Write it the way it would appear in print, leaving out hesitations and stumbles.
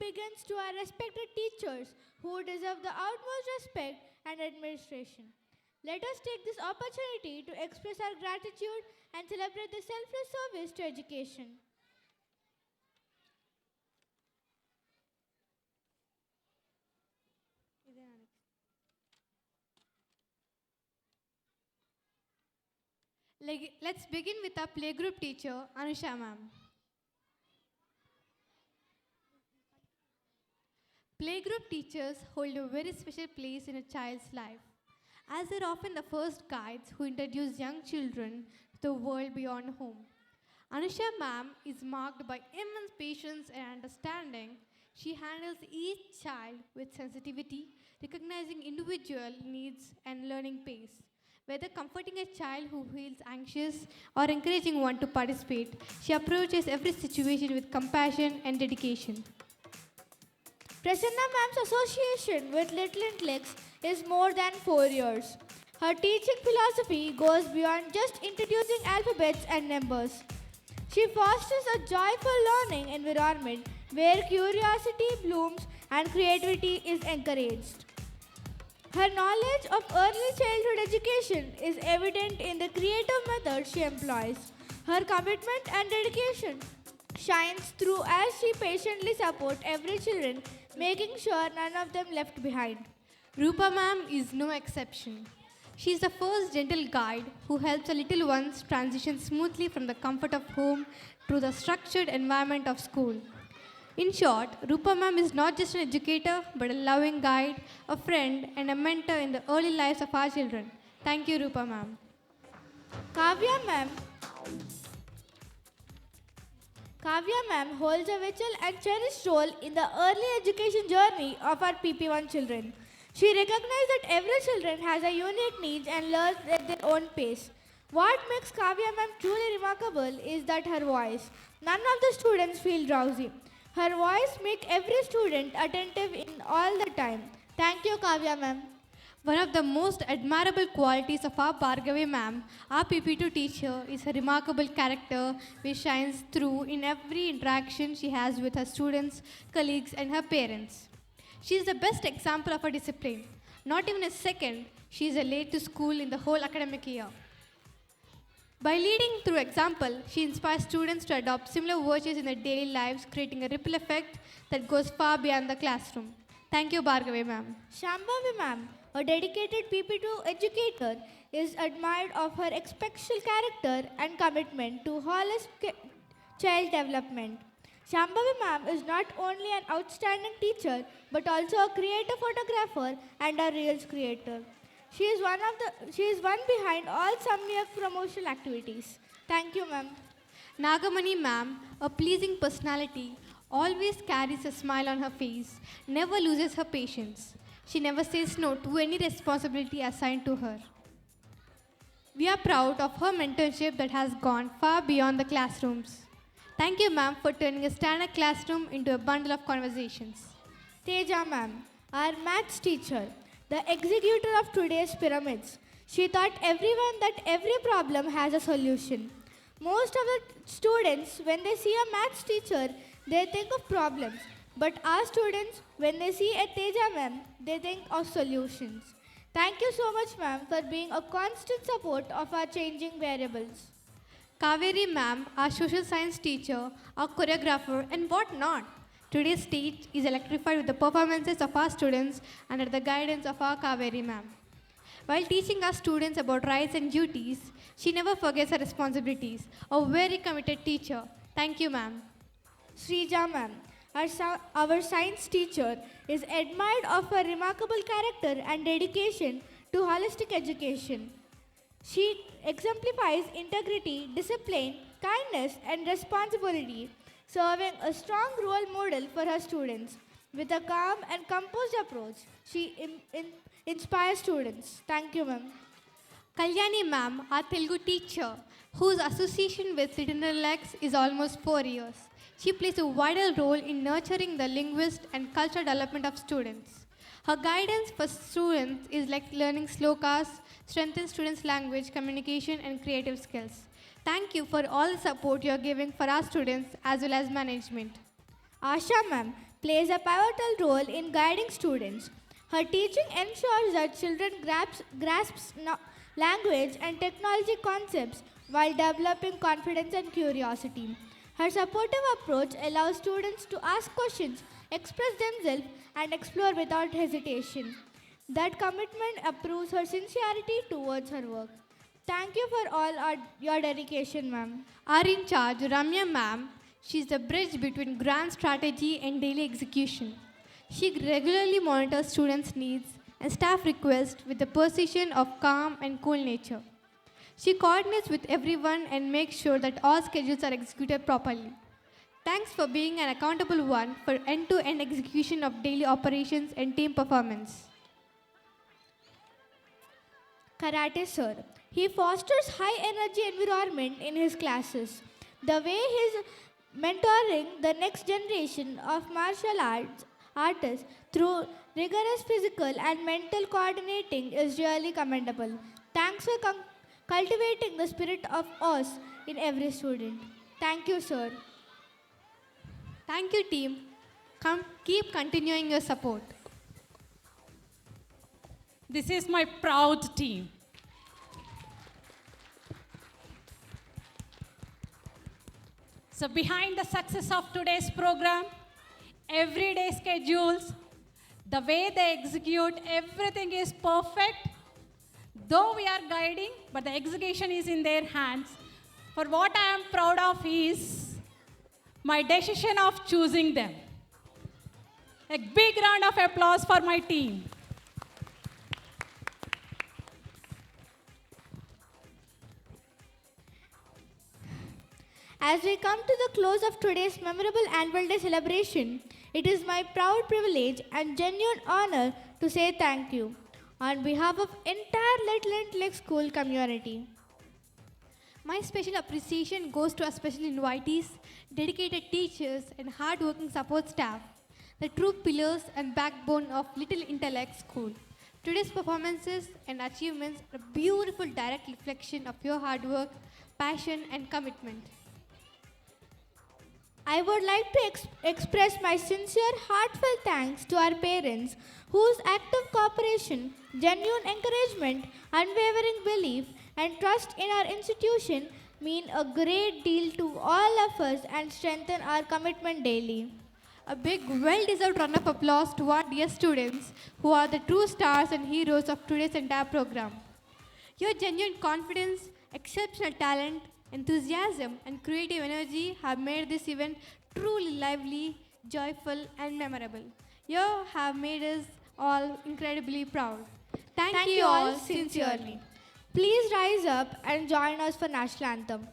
begins to our respected teachers who deserve the utmost respect and admiration. Let us take this opportunity to express our gratitude and celebrate the selfless service to education. Let's begin with our playgroup teacher, Anusha ma'am. Playgroup teachers hold a very special place in a child's life, as they're often the first guides who introduce young children to the world beyond home. Anusha ma'am is marked by immense patience and understanding. She handles each child with sensitivity, recognizing individual needs and learning pace. Whether comforting a child who feels anxious or encouraging one to participate, she approaches every situation with compassion and dedication. Prasanna Ma'am's association with Little Intellects is more than 4 years. Her teaching philosophy goes beyond just introducing alphabets and numbers. She fosters a joyful learning environment where curiosity blooms and creativity is encouraged. Her knowledge of early childhood education is evident in the creative methods she employs. Her commitment and dedication shines through as she patiently supports every children, making sure none of them left behind. Rupa ma'am is no exception. She is the first gentle guide who helps the little ones transition smoothly from the comfort of home to the structured environment of school. In short, Rupa ma'am is not just an educator but a loving guide, a friend, and a mentor in the early lives of our children. Thank you, Rupa ma'am. Kavya Ma'am Kavya Ma'am holds a vital and cherished role in the early education journey of our PP1 children. She recognizes that every children has a unique needs and learns at their own pace. What makes Kavya Ma'am truly remarkable is that her voice. None of the students feel drowsy. Her voice makes every student attentive in all the time. Thank you, Kavya Ma'am. One of the most admirable qualities of our Bhargavi ma'am, our PP2 teacher, is her remarkable character which shines through in every interaction she has with her students, colleagues, and her parents. She is the best example of her discipline. Not even a second, she is late to school in the whole academic year. By leading through example, she inspires students to adopt similar virtues in their daily lives, creating a ripple effect that goes far beyond the classroom. Thank you, Bhargavi ma'am. Shambhavi Ma'am, a dedicated PP2 educator, is admired of her exceptional character and commitment to holistic child development. Shambhavi Ma'am is not only an outstanding teacher but also a creative photographer and a reels creator. She is one behind all Samyak promotional activities. Thank you, ma'am. Nagamani ma'am, a pleasing personality, always carries a smile on her face, never loses her patience. She never says no to any responsibility assigned to her. We are proud of her mentorship that has gone far beyond the classrooms. Thank you, ma'am, for turning a standard classroom into a bundle of conversations. Teja ma'am, our maths teacher, the executor of today's pyramids. She taught everyone that every problem has a solution. Most of the students, when they see a maths teacher, they think of problems. But our students, when they see a Teja ma'am, they think of solutions. Thank you so much, ma'am, for being a constant support of our changing variables. Kaveri ma'am, our social science teacher, our choreographer, and what not. Today's stage is electrified with the performances of our students under the guidance of our Kaveri ma'am. While teaching our students about rights and duties, she never forgets her responsibilities. A very committed teacher. Thank you, ma'am. Srija ma'am, our science teacher, is admired of her remarkable character and dedication to holistic education. She exemplifies integrity, discipline, kindness, and responsibility, serving a strong role model for her students. With a calm and composed approach, she inspires students. Thank you, ma'am. Kalyani ma'am, our Telugu teacher, whose association with Little X is almost 4 years. She plays a vital role in nurturing the linguist and cultural development of students. Her guidance for students is like learning slokas, strengthens students' language, communication, and creative skills. Thank you for all the support you are giving for our students as well as management. Asha ma'am, plays a pivotal role in guiding students. Her teaching ensures that children grasp language and technology concepts while developing confidence and curiosity. Her supportive approach allows students to ask questions, express themselves, and explore without hesitation. That commitment proves her sincerity towards her work. Thank you for your dedication, ma'am. Our in charge, Ramya ma'am, she is the bridge between grand strategy and daily execution. She regularly monitors students' needs and staff requests with the precision of calm and cool nature. She coordinates with everyone and makes sure that all schedules are executed properly. Thanks for being an accountable one for end-to-end execution of daily operations and team performance. Karate Sir. He fosters high energy environment in his classes. The way he's mentoring the next generation of martial artists through rigorous physical and mental coordinating is really commendable. Thanks for cultivating the spirit of us in every student. Thank you, sir. Thank you, team. Keep continuing your support. This is my proud team. So behind the success of today's program, everyday schedules, the way they execute, everything is perfect. Though we are guiding, but the execution is in their hands. For what I am proud of is my decision of choosing them. A big round of applause for my team. As we come to the close of today's memorable Annual Day celebration, it is my proud privilege and genuine honor to say thank you on behalf of entire Little Lake School community. My special appreciation goes to our special invitees, dedicated teachers, and hard-working support staff, the true pillars and backbone of Little Intellect School. Today's performances and achievements are a beautiful direct reflection of your hard work, passion, and commitment. I would like to express my sincere, heartfelt thanks to our parents whose active cooperation, genuine encouragement, unwavering belief, and trust in our institution mean a great deal to all of us and strengthen our commitment daily. A big, well-deserved round of applause to our dear students who are the true stars and heroes of today's entire program. Your genuine confidence, exceptional talent, enthusiasm, and creative energy have made this event truly lively, joyful, and memorable. You have made us all incredibly proud. Thank you all sincerely. Please rise up and join us for National Anthem.